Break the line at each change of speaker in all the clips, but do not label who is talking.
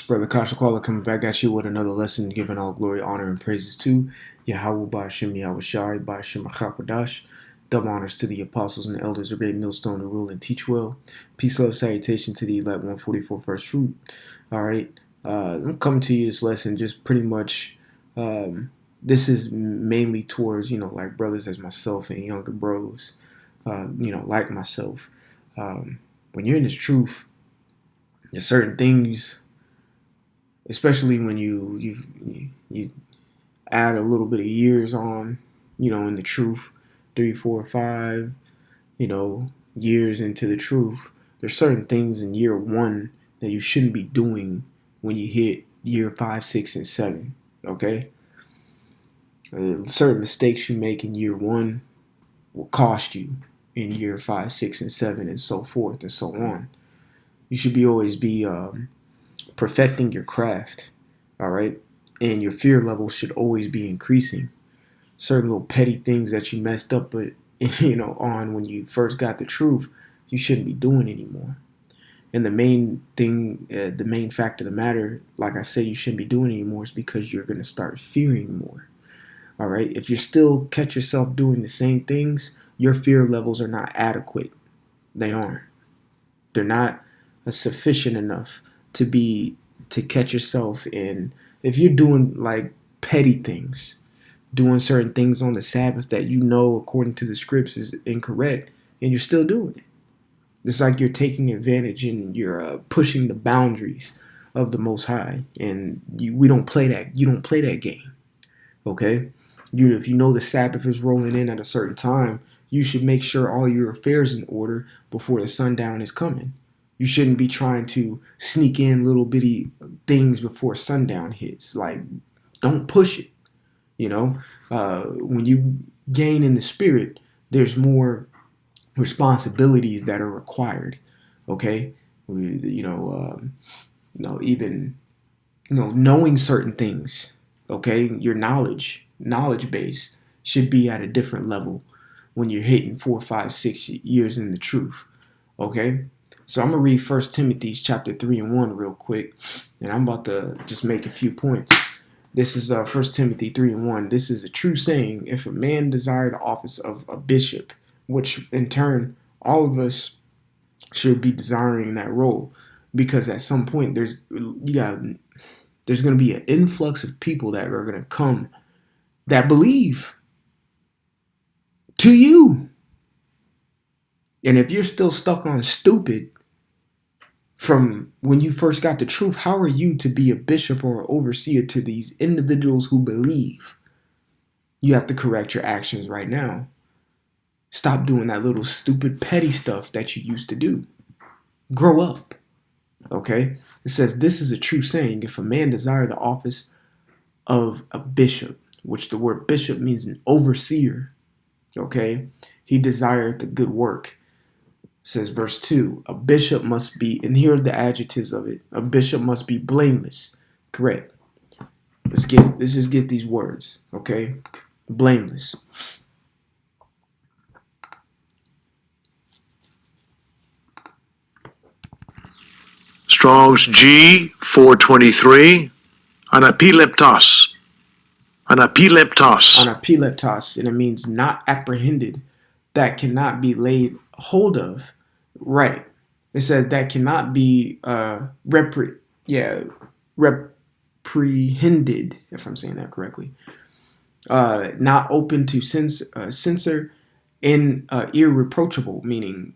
Brother Kashakwala coming back at you with another lesson, giving all glory, honor, and praises to Yahweh Ba'ashem Yahushai Ba'ashem Achakodash. Double honors to the apostles and elders, a great millstone to rule and teach well. Peace, love, salutation to the elect 144 first fruit. All right, I'm coming to you this lesson just pretty much. This is mainly towards like brothers as myself and younger bros, like myself. When you're in this truth, there's certain things, especially when you add a little bit of years on, in the truth, 3, 4, 5, years into the truth. There's certain things in year 1 that you shouldn't be doing when you hit year 5, 6, and 7. Okay, certain mistakes you make in year 1 will cost you in year 5, 6, and 7, and so forth and so on. You should always be perfecting your craft, all right? And your fear level should always be increasing. Certain little petty things that you messed up, on when you first got the truth, you shouldn't be doing anymore. And the main thing, the main fact of the matter, like I said, you shouldn't be doing anymore is because you're going to start fearing more, all right? If you still catch yourself doing the same things, your fear levels are not adequate. They aren't. They're not sufficient enough to catch yourself in. If you're doing like petty things, doing certain things on the Sabbath that according to the scripts is incorrect, and you're still doing it, it's like you're taking advantage and you're pushing the boundaries of the Most High, and we don't play that. You don't play that game, okay? If you know the Sabbath is rolling in at a certain time, you should make sure all your affairs in order before the sundown is coming. You shouldn't be trying to sneak in little bitty things before sundown hits. Like, don't push it. When you gain in the spirit, there's more responsibilities that are required. Okay, even knowing certain things. Okay, your knowledge base should be at a different level when you're hitting 4, 5, 6 years in the truth. Okay. So I'm going to read 1 Timothy chapter 3 and 1 real quick, and I'm about to just make a few points. This is 1 Timothy 3 and 1. This is a true saying. If a man desire the office of a bishop, which in turn all of us should be desiring that role, because at some point there's going to be an influx of people that are going to come that believe to you. And if you're still stuck on stupid from when you first got the truth, how are you to be a bishop or an overseer to these individuals who believe? You have to correct your actions right now. Stop doing that little stupid petty stuff that you used to do. Grow up. Okay? It says, this is a true saying. If a man desire the office of a bishop, which the word bishop means an overseer, okay? He desireth the good work. Says verse 2, a bishop must be, and here are the adjectives of it. A bishop must be blameless. Correct. Let's just get these words, okay? Blameless.
Strong's G 423. Anapileptos. Anapileptos.
Anapileptos, and it means not apprehended, that cannot be laid hold of. Right. It says that cannot be reprehended, if I'm saying that correctly. Not open to censor, and irreproachable, meaning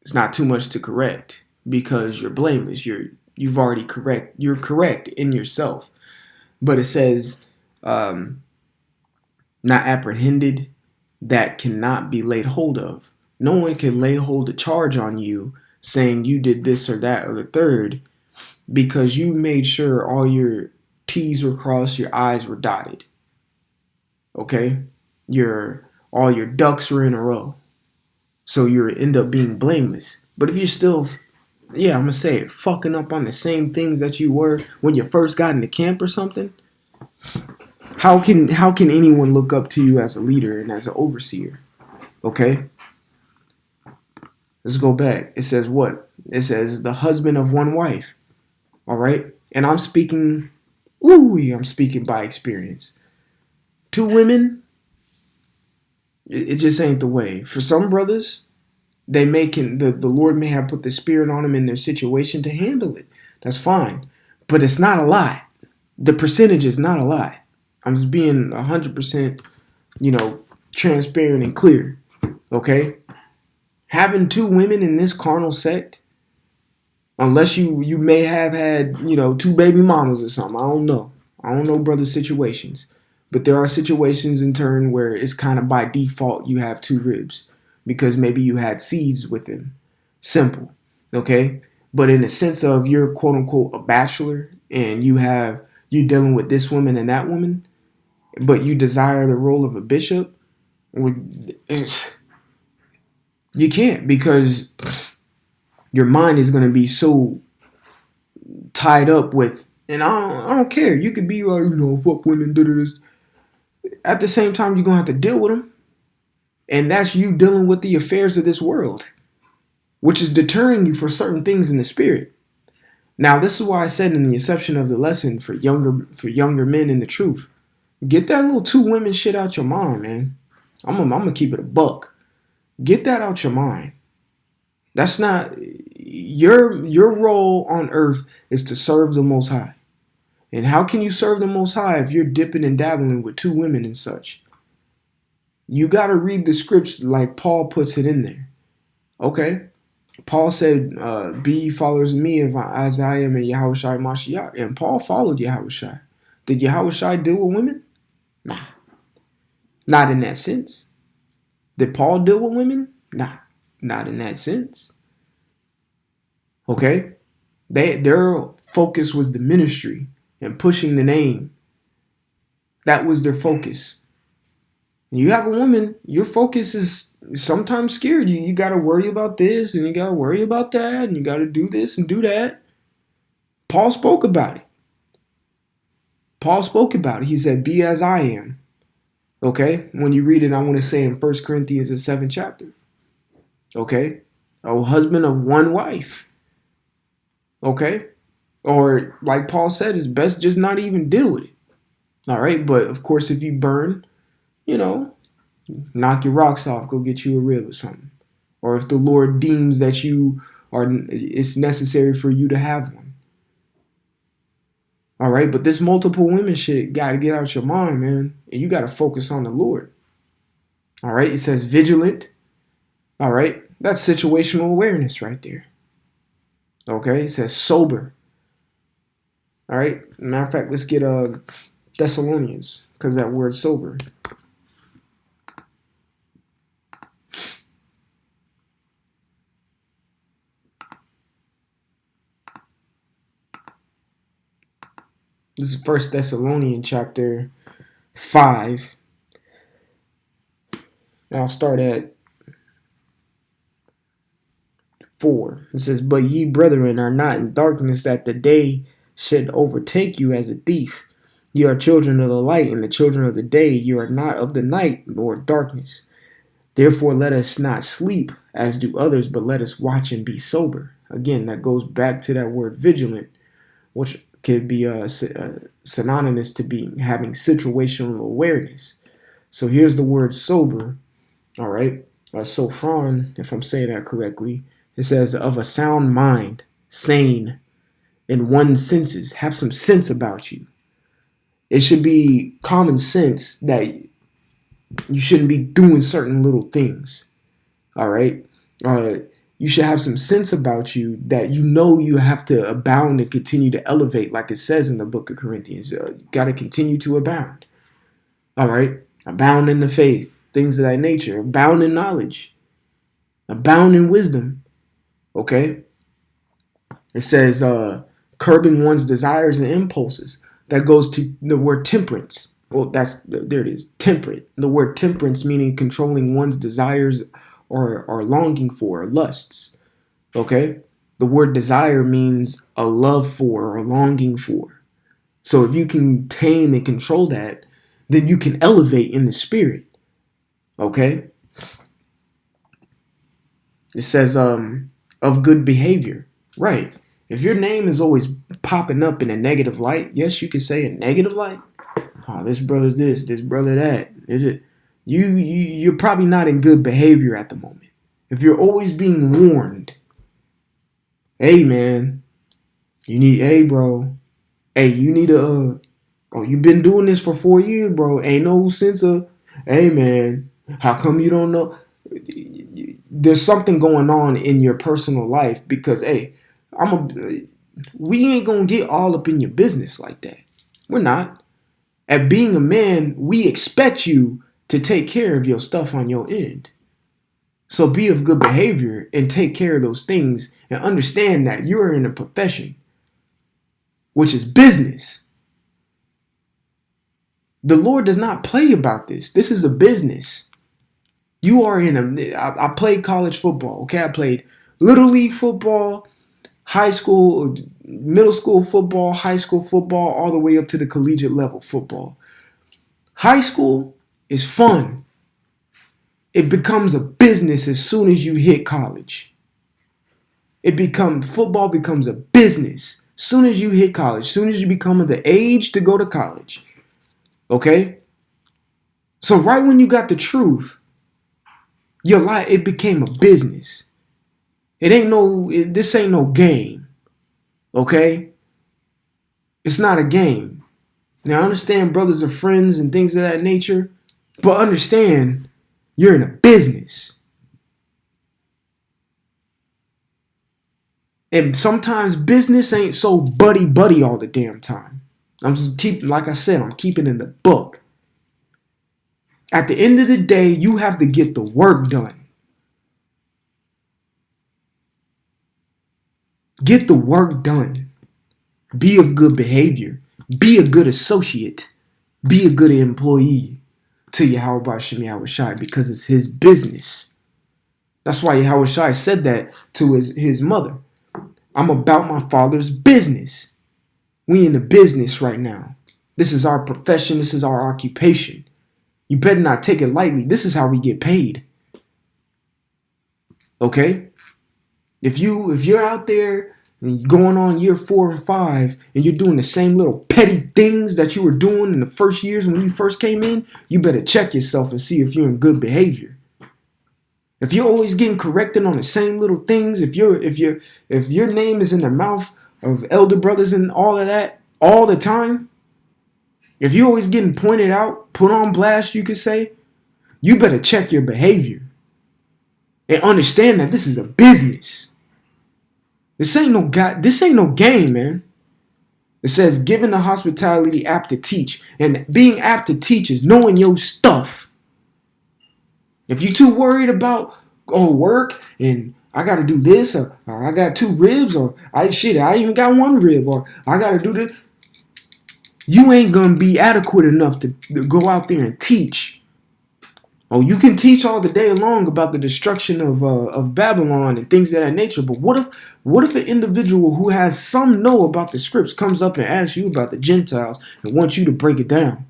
it's not too much to correct because you're blameless. You're correct in yourself. But it says not apprehended, that cannot be laid hold of. No one can lay hold of charge on you saying you did this or that or the third because you made sure all your T's were crossed, your I's were dotted. Okay? All your ducks were in a row. So you end up being blameless. But if you're still, I'm going to say it, fucking up on the same things that you were when you first got into camp or something, how can anyone look up to you as a leader and as an overseer? Okay? Let's go back. It says what? It says the husband of one wife. All right. And I'm speaking by experience. Two women, it just ain't the way. For some brothers, the Lord may have put the spirit on them in their situation to handle it. That's fine. But it's not a lot. The percentage is not a lot. I'm just being 100%, transparent and clear. Okay? Having two women in this carnal sect, unless you may have had, two baby mamas or something. I don't know. I don't know brothers' situations. But there are situations in turn where it's kind of by default you have two ribs because maybe you had seeds with them. Simple. Okay? But in the sense of you're quote unquote a bachelor and you're dealing with this woman and that woman, but you desire the role of a bishop, you can't, because your mind is going to be so tied up with, and I don't care. You could be like, fuck women, do this. At the same time, you're going to have to deal with them. And that's you dealing with the affairs of this world, which is deterring you for certain things in the spirit. Now, this is why I said in the inception of the lesson for younger men in the truth, get that little two women shit out your mind, man. I'm gonna keep it a buck. Get that out your mind. That's not your role on earth is to serve the Most High. And how can you serve the Most High if you're dipping and dabbling with two women and such? You got to read the scripts like Paul puts it in there. Okay? Paul said, be followers of me as I am in Yahushua Mashiach. And Paul followed Yahushua. Did Yahushua deal with women? Nah. Not in that sense. Did Paul deal with women? Nah. Not in that sense. Okay? Their focus was the ministry and pushing the name. That was their focus. You have a woman, your focus is sometimes scared. You got to worry about this and you got to worry about that and you got to do this and do that. Paul spoke about it. He said, be as I am. Okay? When you read it, I want to say in 1 Corinthians, the 7th chapter. Okay? A husband of one wife. Okay? Or like Paul said, it's best just not even deal with it. All right? But of course, if you burn, knock your rocks off, go get you a rib or something. Or if the Lord deems that it's necessary for you to have one. All right, but this multiple women shit got to get out your mind, man. And you got to focus on the Lord. All right, it says vigilant. All right, that's situational awareness right there. Okay, it says sober. All right, matter of fact, let's get Thessalonians, because that word sober. This is 1 Thessalonians chapter 5. And I'll start at 4. It says, but ye brethren are not in darkness, that the day should overtake you as a thief. You are children of the light and the children of the day. You are not of the night nor darkness. Therefore let us not sleep as do others, but let us watch and be sober. Again, that goes back to that word vigilant, which could be synonymous to having situational awareness. So here's the word sober. All right. Sophron, if I'm saying that correctly, it says of a sound mind, sane, in one's senses. Have some sense about you. It should be common sense that you shouldn't be doing certain little things. All right. You should have some sense about you that you have to abound and continue to elevate, like it says in the book of Corinthians. You got to continue to abound. All right. Abound in the faith, things of that nature. Abound in knowledge. Abound in wisdom. Okay. It says curbing one's desires and impulses. That goes to the word temperance. Well, there it is. Temperate. The word temperance meaning controlling one's desires or longing for, or lusts. Okay? The word desire means a love for or longing for. So if you can tame and control that, then you can elevate in the spirit. Okay? It says of good behavior. Right. If your name is always popping up in a negative light. Yes, you could say a negative light. Oh, this brother this brother that. You're probably not in good behavior at the moment. If you're always being warned, hey man, hey bro, hey you need a, oh you've been doing this for 4 years, bro. Ain't no sense of, hey man, how come you don't know? There's something going on in your personal life because hey, we ain't gonna get all up in your business like that. We're not. At being a man, we expect you to take care of your stuff on your end. So be of good behavior and take care of those things and understand that you're in a profession, which is business. The Lord does not play about this. This is a business. You are I played college football, okay? I played Little League football, high school, middle school football, high school football, all the way up to the collegiate level football. High school is fun. It becomes a business as soon as you hit college. Football becomes a business as soon as you hit college, as soon as you become of the age to go to college. Okay? So right when you got the truth, your life, it became a business. This ain't no game. Okay? It's not a game. Now I understand brothers are friends and things of that nature, but understand you're in a business. And sometimes business ain't so buddy all the damn time. I'm keeping in the book. At the end of the day, you have to get the work done. Get the work done. Be of good behavior. Be a good associate. Be a good employee to Yahweh Shem Yahweh Shai because it's his business. That's why Yahweh Shai said that to his mother. I'm about my father's business. We in the business right now. This is our profession. This is our occupation. You better not take it lightly. This is how we get paid. Okay? If you're out there and you're going on year 4 and 5 and you're doing the same little petty things that you were doing in the first years when you first came in, you better check yourself and see if you're in good behavior. If you're always getting corrected on the same little things, if your name is in the mouth of elder brothers and all of that all the time, if you're always getting pointed out, put on blast, you could say, you better check your behavior and understand that this is a business. This ain't no game, man. It says giving the hospitality apt to teach, and being apt to teach is knowing your stuff. If you're too worried about work and I gotta do this or I got 2 ribs or I even got 1 rib or I gotta do this, you ain't gonna be adequate enough to go out there and teach. Oh, you can teach all the day long about the destruction of Babylon and things of that nature, but what if an individual who has some know about the scripts comes up and asks you about the Gentiles and wants you to break it down?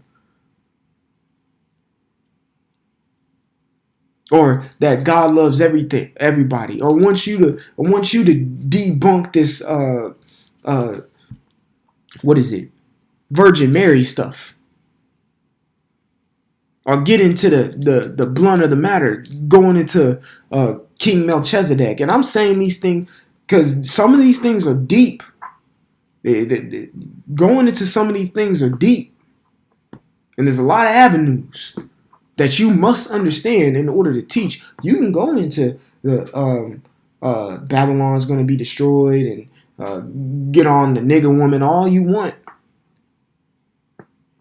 Or that God loves everybody, or wants you to debunk this what is it? Virgin Mary stuff. Or get into the blunt of the matter, going into King Melchizedek. And I'm saying these things because some of these things are deep. Going into some of these things are deep. And there's a lot of avenues that you must understand in order to teach. You can go into the Babylon's going to be destroyed and get on the nigger woman all you want.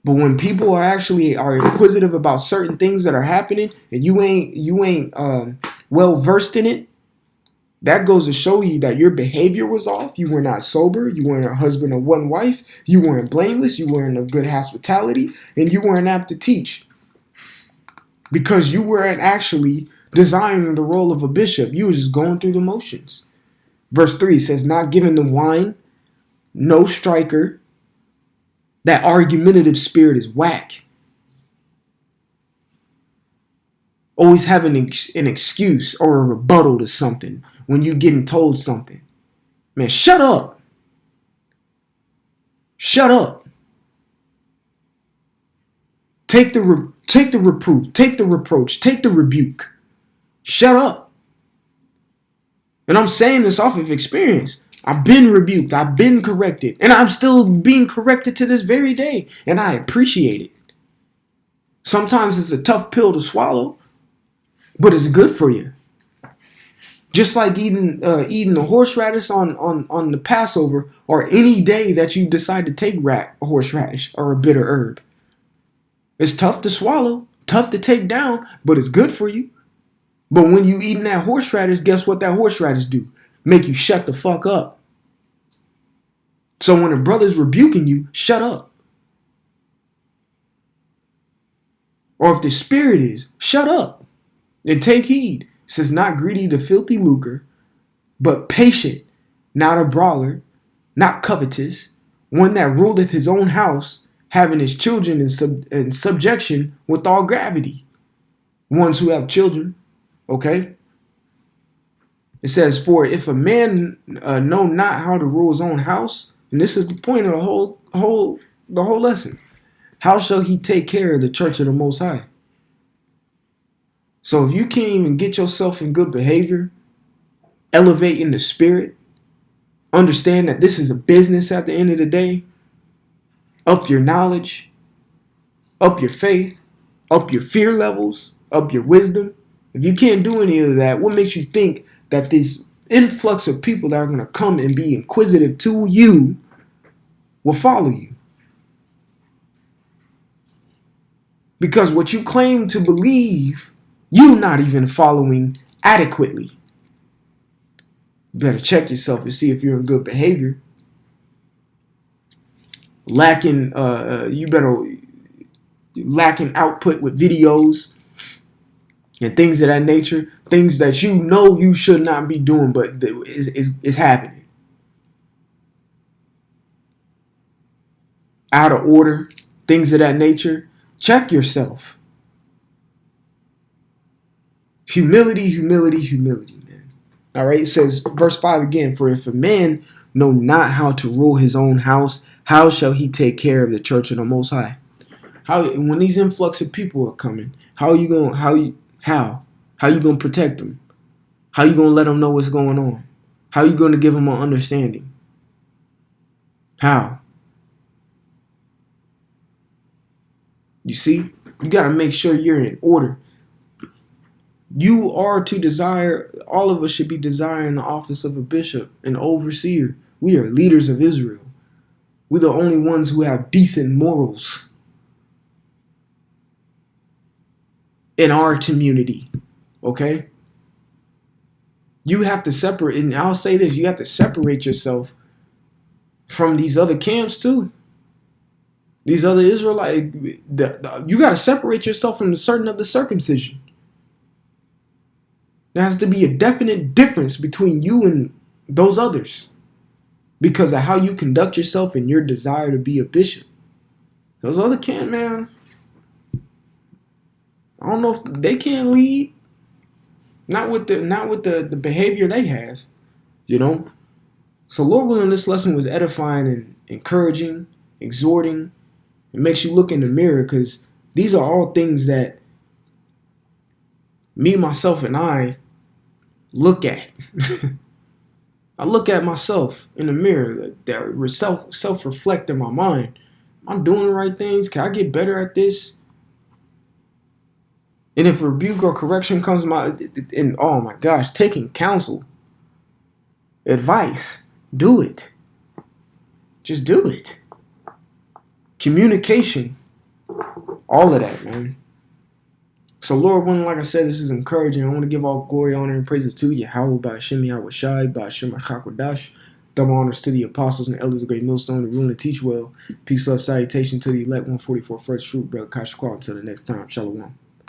But when people are inquisitive about certain things that are happening and you ain't well versed in it, that goes to show you that your behavior was off. You were not sober. You weren't a husband of 1 wife. You weren't blameless. You weren't of good hospitality, and you weren't apt to teach. Because you weren't actually desiring the role of a bishop. You were just going through the motions. Verse 3 says, not giving them wine, no striker. That argumentative spirit is whack. Always having an excuse or a rebuttal to something when you're getting told something. Man, shut up. shut up. Take the reproof, take the reproach, take the rebuke. Shut up. And I'm saying this off of experience. I've been rebuked, I've been corrected, and I'm still being corrected to this very day, and I appreciate it. Sometimes it's a tough pill to swallow, but it's good for you. Just like eating a horseradish on the Passover, or any day that you decide to take horseradish or a bitter herb. It's tough to swallow, tough to take down, but it's good for you. But when you eating that horseradish, guess what that horseradish do? Make you shut the fuck up. So when a brother's rebuking you, shut up. Or if the spirit is, shut up and take heed. It says, not greedy to filthy lucre, but patient, not a brawler, not covetous, one that ruleth his own house, having his children in subjection with all gravity. Ones who have children, okay? It says, for if a man know not how to rule his own house, and this is the point of the whole lesson, how shall he take care of the church of the Most High? So if you can't even get yourself in good behavior, elevate in the spirit, understand that this is a business at the end of the day, up your knowledge, up your faith, up your fear levels, up your wisdom. If you can't do any of that, what makes you think that this influx of people that are going to come and be inquisitive to you will follow you? Because what you claim to believe, you're not even following adequately. You better check yourself and see if you're in good behavior. Lacking output with videos and things of that nature, things that you know you should not be doing, but it's happening. Out of order, things of that nature. Check yourself. Humility, humility, humility, man. All right, it says, verse 5 again, for if a man know not how to rule his own house, how shall he take care of the church of the Most High? When these influx of people are coming, how you gonna protect them? How you gonna let them know what's going on? How you gonna give them an understanding? How? You see, you gotta make sure you're in order. You are to desire, all of us should be desiring the office of a bishop, an overseer. We are leaders of Israel. We're the only ones who have decent morals in our community, okay? You have to separate, and I'll say this, you have to separate yourself from these other camps too. These other Israelites, you got to separate yourself from the certain of the circumcision. There has to be a definite difference between you and those others because of how you conduct yourself and your desire to be a bishop. Those other can't, man. I don't know if they can't lead. Not with the behavior they have, you know. So Lord willing, this lesson was edifying and encouraging, exhorting. It makes you look in the mirror because these are all things that me, myself, and I look at. I look at myself in the mirror, that self-reflect in my mind. Am I doing the right things? Can I get better at this? And if rebuke or correction comes and oh my gosh, taking counsel, advice, do it. Just do it. Communication, all of that, man. So Lord willing, like I said, this is encouraging. I want to give all glory, honor, and praises to Yahweh, by Hashem Yahweh Shai, by Hashem HaKadosh. Double honors to the apostles and elders of Great Millstone, who rule and teach well. Peace, love, salutation to the elect 144 first fruit, brother Kashakwal. Until the next time, Shalom.